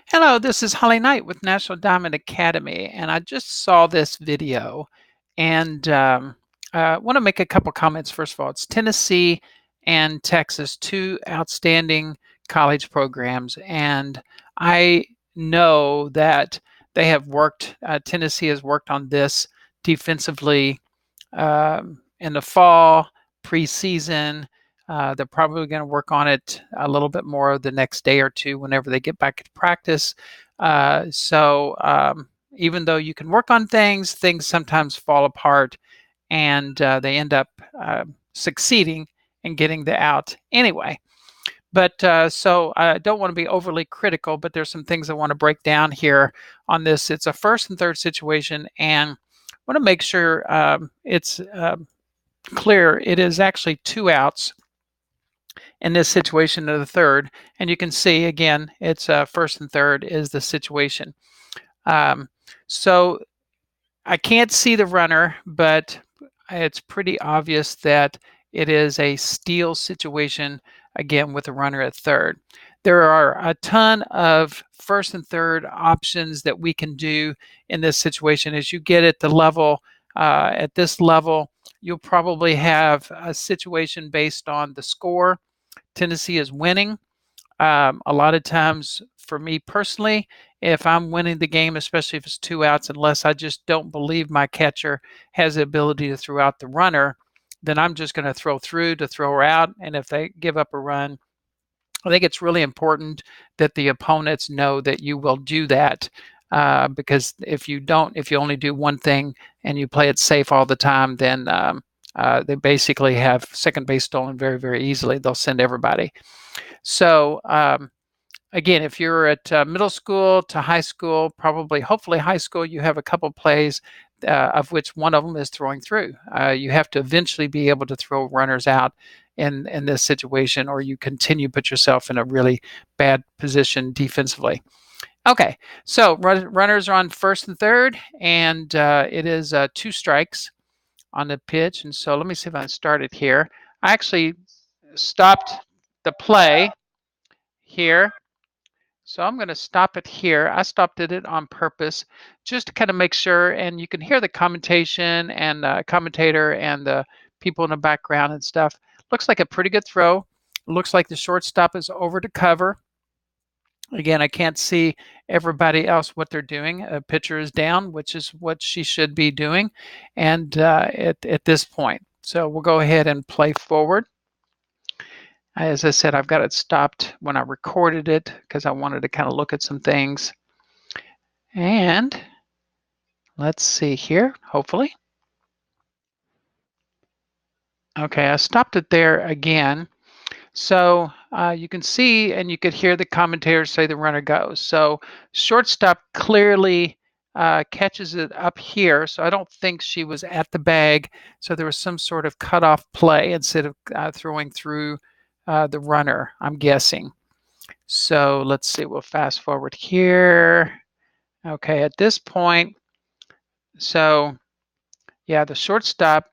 Hello, this is Holly Knight with National Diamond Academy, and I just saw this video and want to make a couple comments. First of all, it's Tennessee and Texas, two outstanding college programs, and I know that they have worked, Tennessee has worked on this defensively in the fall, preseason. They're probably going to work on it a little bit more the next day or two whenever they get back to practice. Even though you can work on things, things sometimes fall apart and they end up succeeding in getting the out anyway. So I don't want to be overly critical, but there's some things I want to break down here on this. It's a first and third situation, and I want to make sure it's clear. It is actually two outs in this situation of the third, and you can see again, it's first and third is the situation. Um, so I can't see the runner, but it's pretty obvious that it is a steal situation again with a runner at third. There are a ton of first and third options that we can do in this situation. As you get at the level, at this level, you'll probably have a situation based on the score. Tennessee is winning. A lot of times, for me personally, if I'm winning the game, especially if it's two outs, unless I just don't believe my catcher has the ability to throw out the runner, then I'm just going to throw through to throw her out. And if they give up a run, I think it's really important that the opponents know that you will do that. Because if you don't, if you only do one thing and you play it safe all the time, then they basically have second base stolen very, very easily. They'll send everybody. So again, if you're at middle school to high school, probably, hopefully high school, you have a couple plays of which one of them is throwing through. You have to eventually be able to throw runners out in this situation, or you continue to put yourself in a really bad position defensively. Okay, so runners are on first and third, and it is two strikes on the pitch. And so let me see if I can start it here. I actually stopped the play here. So I'm going to stop it here. I stopped it on purpose just to kind of make sure, and you can hear the commentation and commentator and the people in the background and stuff. Looks like a pretty good throw. Looks like the shortstop is over to cover. Again, I can't see everybody else what they're doing. A pitcher is down, which is what she should be doing, and at this point. So we'll go ahead and play forward. As I said, I've got it stopped when I recorded it because I wanted to kind of look at some things. And let's see here, hopefully. Okay, I stopped it there again. So you can see and you could hear the commentators say the runner goes. So shortstop clearly catches it up here. So I don't think she was at the bag. So there was some sort of cutoff play instead of throwing through the runner, I'm guessing. So let's see, we'll fast forward here. Okay, at this point, so yeah, the shortstop,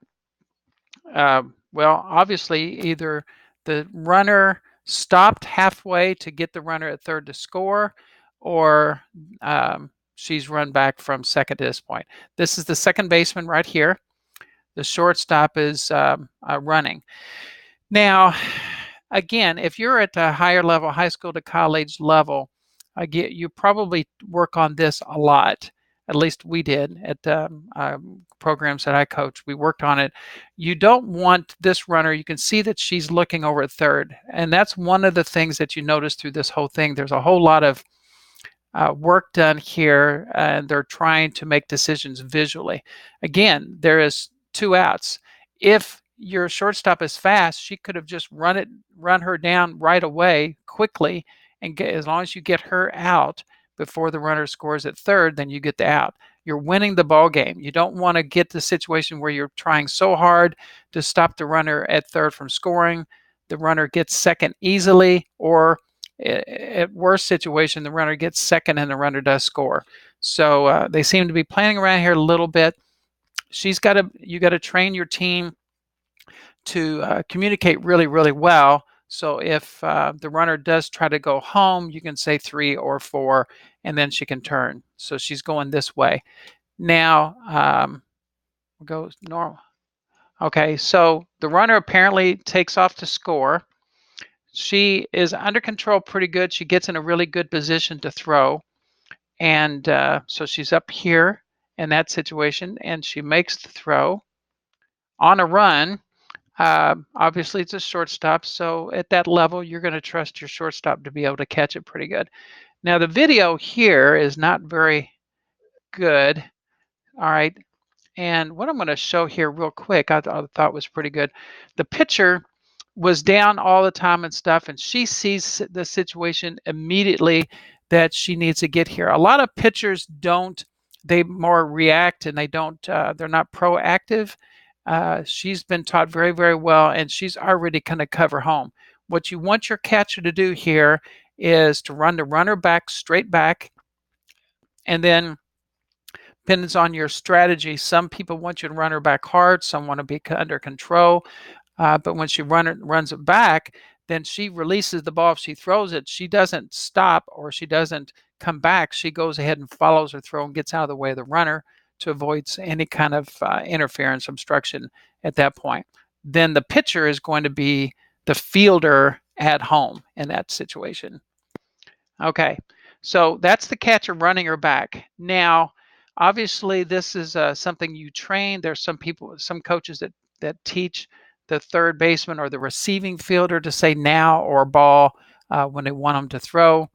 well, obviously either the runner stopped halfway to get the runner at third to score, or she's run back from second to this point. This is the second baseman right here. The shortstop is running. Now, again, if you're at a higher level, high school to college level, you probably work on this a lot. At least we did at programs that I coach. We worked on it. You don't want this runner. You can see that she's looking over at third. And that's one of the things that you notice through this whole thing. There's a whole lot of work done here, and they're trying to make decisions visually. Again, there is two outs. If your shortstop is fast, she could have just run her down right away quickly, and as long as you get her out before the runner scores at third, then you get the out. You're winning the ball game. You don't want to get the situation where you're trying so hard to stop the runner at third from scoring. The runner gets second easily, or at worst situation, the runner gets second and the runner does score. So they seem to be playing around here a little bit. You got to train your team to communicate really, really well So if the runner does try to go home, you can say 3 or 4, and then she can turn. So she's going this way. Now, we'll go normal. Okay, so the runner apparently takes off to score. She is under control pretty good. She gets in a really good position to throw. And so she's up here in that situation, and she makes the throw on a run. Obviously, it's a shortstop, so at that level, you're going to trust your shortstop to be able to catch it pretty good. Now, the video here is not very good. All right. And what I'm going to show here real quick, I thought was pretty good. The pitcher was down all the time and stuff, and she sees the situation immediately that she needs to get here. A lot of pitchers don't; they more react, and they don't. They're not proactive. She's been taught very, very well, and she's already going to cover home. What you want your catcher to do here is to run the runner back straight back, and then depends on your strategy. Some people want you to run her back hard. Some want to be under control. But when she runs it back, then she releases the ball. If she throws it, she doesn't stop or she doesn't come back. She goes ahead and follows her throw and gets out of the way of the runner to avoid any kind of interference, obstruction at that point. Then the pitcher is going to be the fielder at home in that situation. Okay, so that's the catcher running her back. Now, obviously, this is something you train. There's some people, some coaches that teach the third baseman or the receiving fielder to say now or ball when they want them to throw.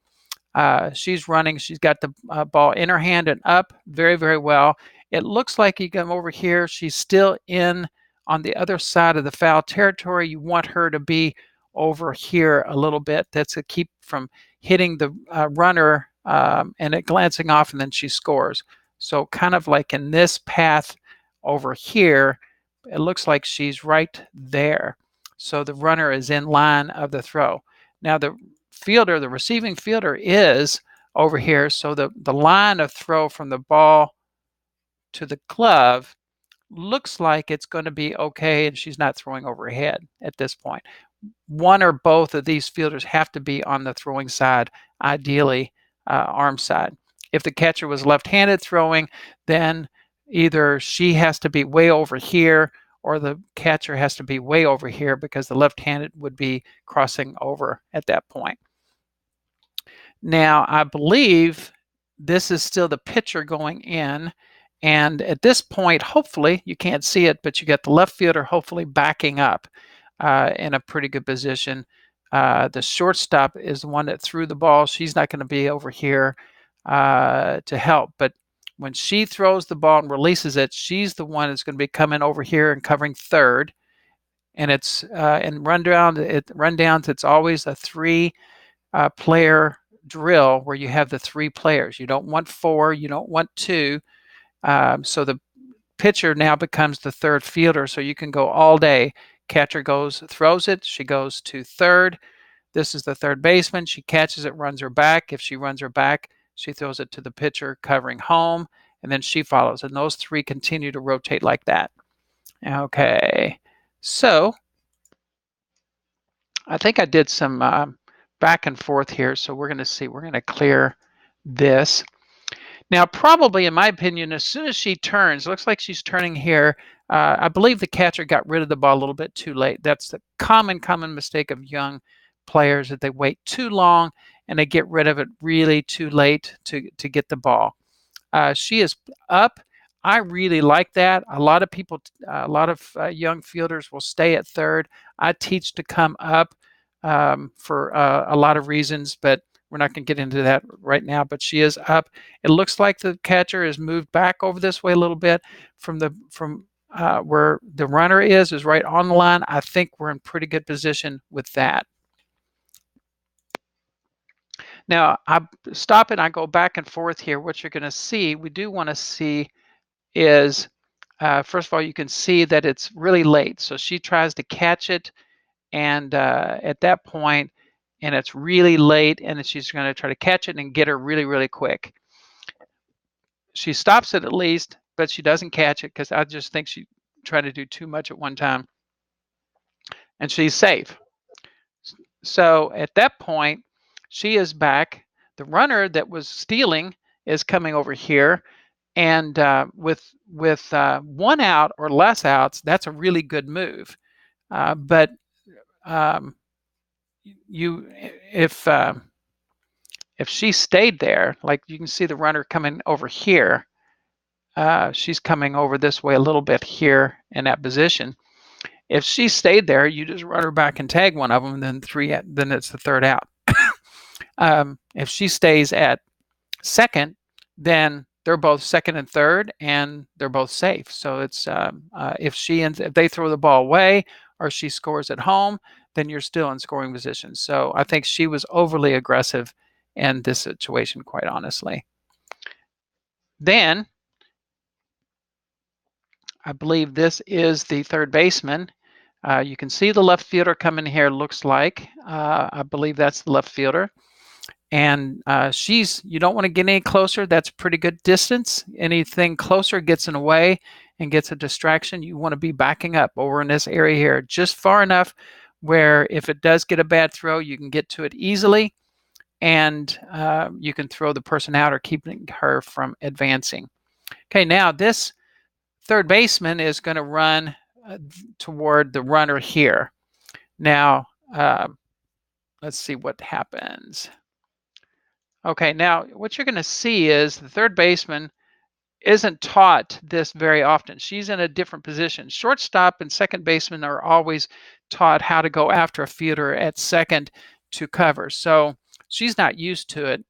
She's running. She's got the ball in her hand and up very, very well. It looks like you come over here. She's still in on the other side of the foul territory. You want her to be over here a little bit. That's to keep from hitting the runner and it glancing off, and then she scores. So kind of like in this path over here, it looks like she's right there. So the runner is in line of the throw. Now the fielder, the receiving fielder, is over here. So the line of throw from the ball to the glove looks like it's going to be okay, and she's not throwing over her head at this point. One or both of these fielders have to be on the throwing side, ideally arm side. If the catcher was left-handed throwing, then either she has to be way over here or the catcher has to be way over here because the left-handed would be crossing over at that point. Now, I believe this is still the pitcher going in. And at this point, hopefully, you can't see it, but you get the left fielder hopefully backing up in a pretty good position. The shortstop is the one that threw the ball. She's not going to be over here to help. But when she throws the ball and releases it, she's the one that's going to be coming over here and covering third. And it's in rundowns, it's always a three player drill where you have the 3 players. You don't want 4, you don't want 2. So the pitcher now becomes the third fielder, so you can go all day. Catcher goes, throws it, she goes to third. This is the third baseman. She catches it, runs her back. If she runs her back, she throws it to the pitcher covering home, and then she follows. And those 3 continue to rotate like that. Okay, so I think I did some back and forth here, so we're going to see. We're going to clear this. Now, probably, in my opinion, as soon as she turns, looks like she's turning here. I believe the catcher got rid of the ball a little bit too late. That's the common mistake of young players, that they wait too long and they get rid of it really too late to get the ball. She is up. I really like that. A lot of people, a lot of young fielders will stay at third. I teach to come up for a lot of reasons, but we're not going to get into that right now. But she is up. It looks like the catcher is moved back over this way a little bit from where the runner is right on the line. I think we're in pretty good position with that. Now, I stop and I go back and forth here. What you're going to see, we do want to see is, first of all, you can see that it's really late. So she tries to catch it, and at that point, and it's really late, and she's going to try to catch it and get her really, really quick. She stops it at least, but she doesn't catch it because I just think she tried to do too much at one time. And she's safe. So at that point, she is back. The runner that was stealing is coming over here, and with 1 out or less outs, that's a really good move. But um, you, if she stayed there, like you can see the runner coming over here, she's coming over this way a little bit here in that position. If she stayed there, you just run her back and tag one of them, and then it's the 3rd out. If she stays at second, then they're both second and third, and they're both safe. So it's if they throw the ball away or she scores at home, then you're still in scoring position. So I think she was overly aggressive in this situation, quite honestly. Then I believe this is the third baseman. You can see the left fielder coming here, looks like. I believe that's the left fielder. And you don't want to get any closer. That's pretty good distance. Anything closer gets in the way and gets a distraction. You want to be backing up over in this area here, just far enough where if it does get a bad throw, you can get to it easily, and you can throw the person out or keeping her from advancing. Okay, now this third baseman is going to run toward the runner here. Now, let's see what happens. Okay, now what you're going to see is the third baseman isn't taught this very often. She's in a different position. Shortstop and second baseman are always taught how to go after a fielder at second to cover. So she's not used to it.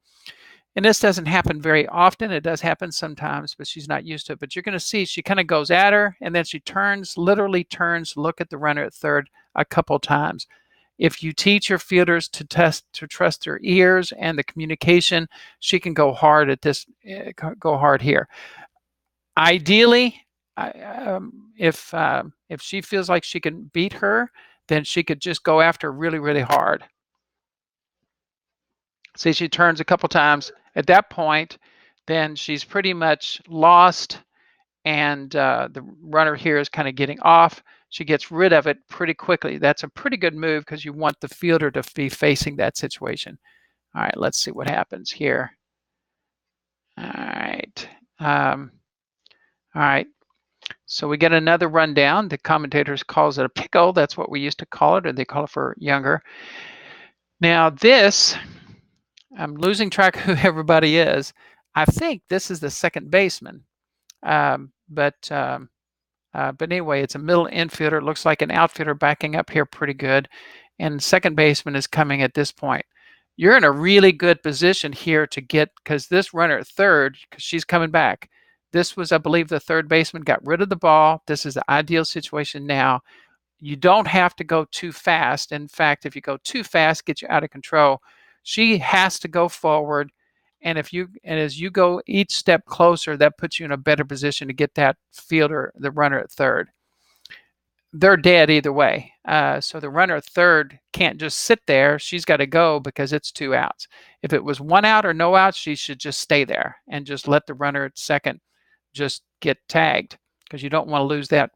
And this doesn't happen very often. It does happen sometimes, but she's not used to it. But you're going to see she kind of goes at her, and then she literally turns, look at the runner at third a couple times. If you teach your fielders to trust their ears and the communication, she can go hard at this, go hard here. Ideally, if she feels like she can beat her, then she could just go after really, really hard. See, she turns a couple times. At that point, then she's pretty much lost, and the runner here is kind of getting off. She gets rid of it pretty quickly. That's a pretty good move because you want the fielder to be facing that situation. All right, let's see what happens here. All right. All right. So we get another rundown. The commentators calls it a pickle. That's what we used to call it, or they call it for younger. Now this, I'm losing track of who everybody is. I think this is the second baseman. But anyway, it's a middle infielder. It looks like an outfielder backing up here pretty good. And second baseman is coming at this point. You're in a really good position here to get, because this runner at third, because she's coming back. This was, I believe, the third baseman got rid of the ball. This is the ideal situation now. You don't have to go too fast. In fact, if you go too fast, get you out of control. She has to go forward. And as you go each step closer, that puts you in a better position to get that fielder, the runner at third. They're dead either way. So the runner at third can't just sit there. She's got to go because it's 2 outs. If it was 1 out or no outs, she should just stay there and just let the runner at second just get tagged, because you don't want to lose that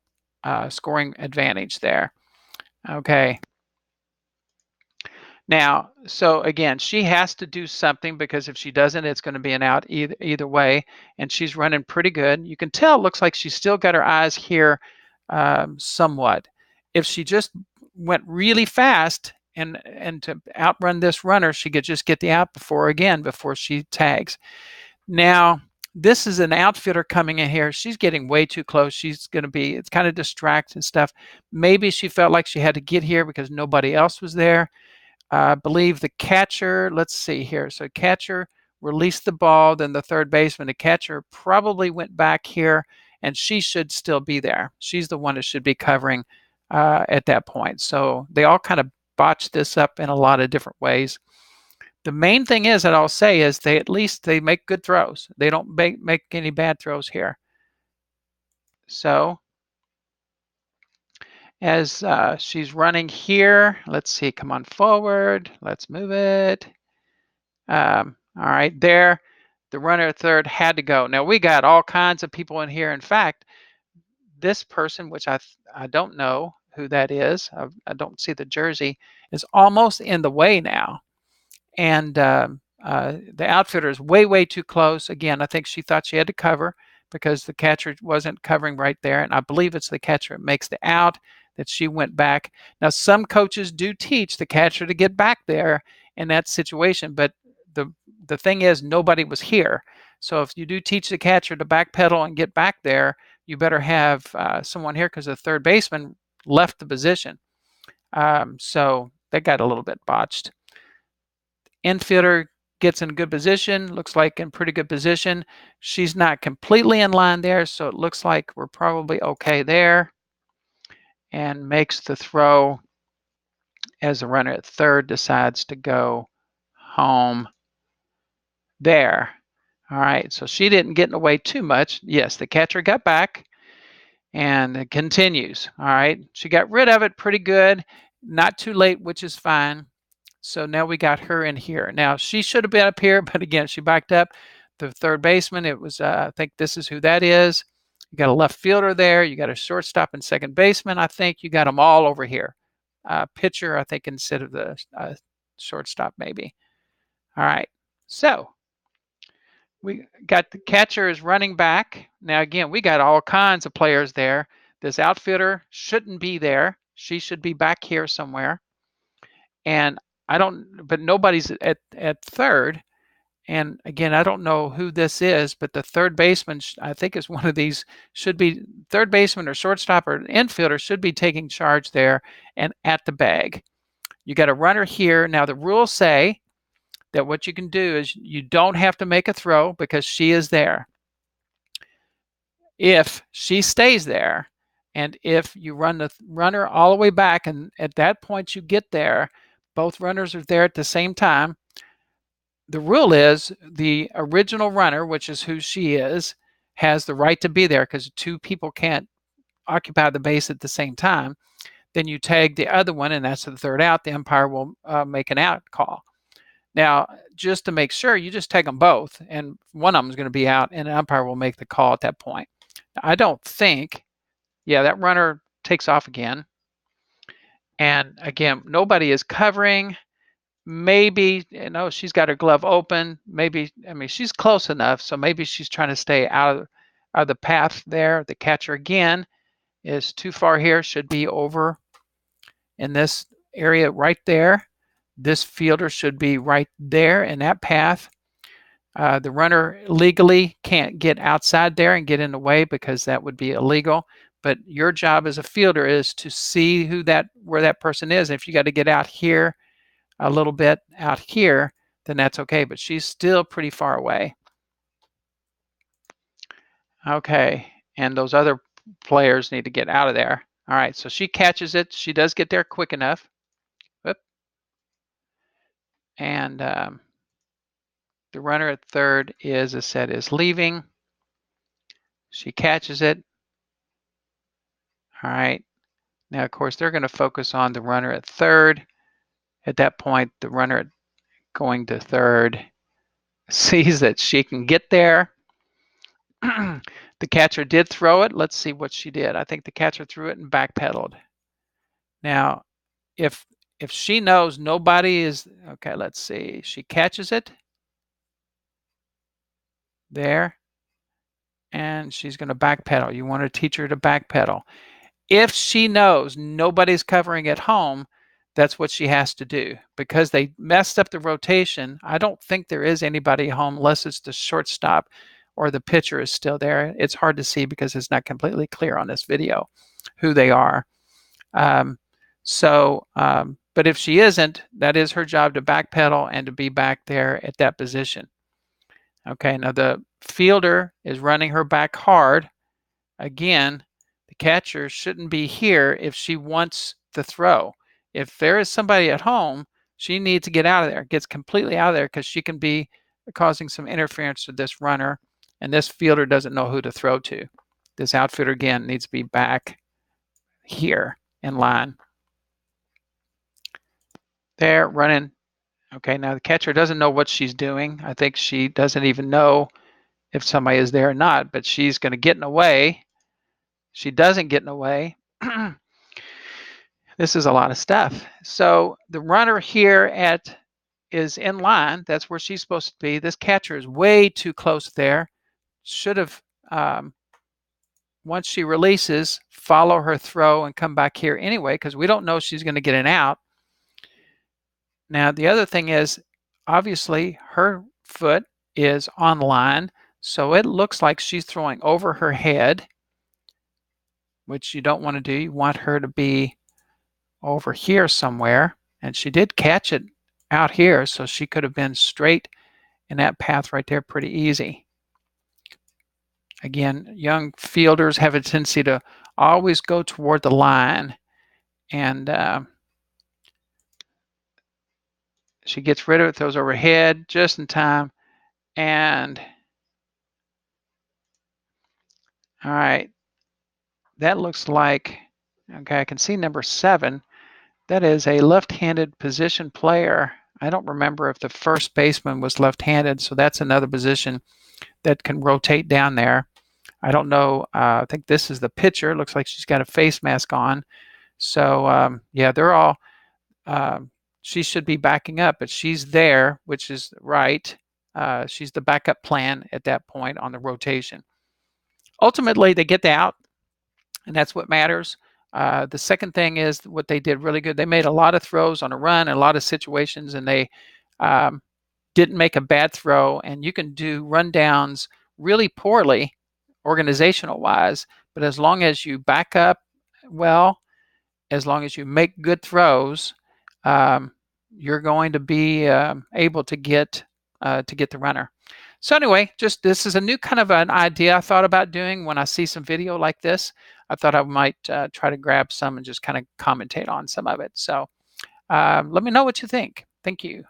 scoring advantage there. Okay. Now, so again, she has to do something, because if she doesn't, it's going to be an out either way. And she's running pretty good. You can tell, it looks like she's still got her eyes here somewhat. If she just went really fast and to outrun this runner, she could just get the out before she tags. Now, this is an outfielder coming in here. She's getting way too close. She's going to be, it's kind of distracting and stuff. Maybe she felt like she had to get here because nobody else was there. I believe the catcher, let's see here. So catcher released the ball, then the third baseman, the catcher probably went back here, and she should still be there. She's the one that should be covering at that point. So they all kind of botched this up in a lot of different ways. The main thing is that I'll say is they make good throws. They don't make any bad throws here. So as she's running here, let's see, come on forward. Let's move it. All right, there. The runner at third had to go. Now we got all kinds of people in here. In fact, this person, which I don't know who that is. I don't see the jersey. Is almost in the way now. And the outfielder is way, way too close. Again, I think she thought she had to cover because the catcher wasn't covering right there. And I believe it's the catcher that makes the out that she went back. Now, some coaches do teach the catcher to get back there in that situation, but the thing is nobody was here. So if you do teach the catcher to backpedal and get back there, you better have someone here because the third baseman left the position. So that got a little bit botched. Infielder gets in good position, looks like in pretty good position. She's not completely in line there, so it looks like we're probably okay there. And makes the throw as the runner at third decides to go home there. All right, so she didn't get in the way too much. Yes, the catcher got back and it continues. All right, she got rid of it pretty good. Not too late, which is fine. So now we got her in here. Now she should have been up here, but again, she backed up. The third baseman, it was, I think this is who that is. You got a left fielder there. You got a shortstop and second baseman. I think you got them all over here. Pitcher, I think, instead of the shortstop, maybe. All right. So we got the catcher is running back. Now, again, we got all kinds of players there. This outfielder shouldn't be there. She should be back here somewhere. And but nobody's at third. And again, I don't know who this is, but the third baseman, I think is one of these, should be third baseman or shortstop or infielder should be taking charge there and at the bag. You got a runner here. Now the rules say that what you can do is you don't have to make a throw because she is there. If she stays there, and if you run the runner all the way back, and at that point you get there, both runners are there at the same time. The rule is the original runner, which is who she is, has the right to be there because two people can't occupy the base at the same time. Then you tag the other one, and that's the third out. The umpire will make an out call. Now, just to make sure, you just tag them both, and one of them is going to be out, and the umpire will make the call at that point. I don't think, yeah, that runner takes off again. And again, nobody is covering. Maybe, she's got her glove open. Maybe, she's close enough, so maybe she's trying to stay out of the path there. The catcher, again, is too far here, should be over in this area right there. This fielder should be right there in that path. The runner legally can't get outside there and get in the way because that would be illegal. But your job as a fielder is to see where that person is. If you got to get out here, a little bit out here, then that's okay. But she's still pretty far away. Okay, and those other players need to get out of there. All right, so she catches it. She does get there quick enough. Whoop. And the runner at third is, as said, is leaving. She catches it. All right. Now, of course, they're going to focus on the runner at third. At that point, the runner going to third sees that she can get there. The catcher did throw it. Let's see what she did. I think the catcher threw it and backpedaled. Now, if she knows nobody is, okay, let's see. She catches it there, and she's going to backpedal. You want to teach her to backpedal. If she knows nobody's covering at home, that's what she has to do. Because they messed up the rotation, I don't think there is anybody home unless it's the shortstop or the pitcher is still there. It's hard to see because it's not completely clear on this video who they are. But if she isn't, that is her job to backpedal and to be back there at that position. Okay, now the fielder is running her back hard. Again, the catcher shouldn't be here if she wants the throw. If there is somebody at home, she needs to get out of there, gets completely out of there because she can be causing some interference to this runner, and this fielder doesn't know who to throw to. This outfielder, again, needs to be back here in line. There, running. Okay, now the catcher doesn't know what she's doing. I think she doesn't even know if somebody is there or not, but she's going to get in the way. She doesn't get in the way. This is a lot of stuff. So the runner here is in line. That's where she's supposed to be. This catcher is way too close there. Should have, once she releases, follow her throw and come back here anyway, because we don't know she's going to get an out. Now, the other thing is, obviously, her foot is on line, so it looks like she's throwing over her head, which you don't want to do. You want her to be over here somewhere, and she did catch it out here, so she could have been straight in that path right there pretty easy. Again, young fielders have a tendency to always go toward the line, and she gets rid of it, throws overhead just in time, and all right, that looks like, okay, I can see number 7. That is a left-handed position player. I don't remember if the first baseman was left-handed, so that's another position that can rotate down there. I don't know. I think this is the pitcher. Looks like she's got a face mask on. So, yeah, they're all, she should be backing up, but she's there, which is right. She's the backup plan at that point on the rotation. Ultimately, they get the out, and that's what matters. The second thing is what they did really good. They made a lot of throws on a run in a lot of situations, and they didn't make a bad throw. And you can do rundowns really poorly, organizational wise, but as long as you back up well, as long as you make good throws, you're going to be able to get the runner. So anyway, just this is a new kind of an idea I thought about doing when I see some video like this. I thought I might try to grab some and just kind of commentate on some of it. So let me know what you think. Thank you.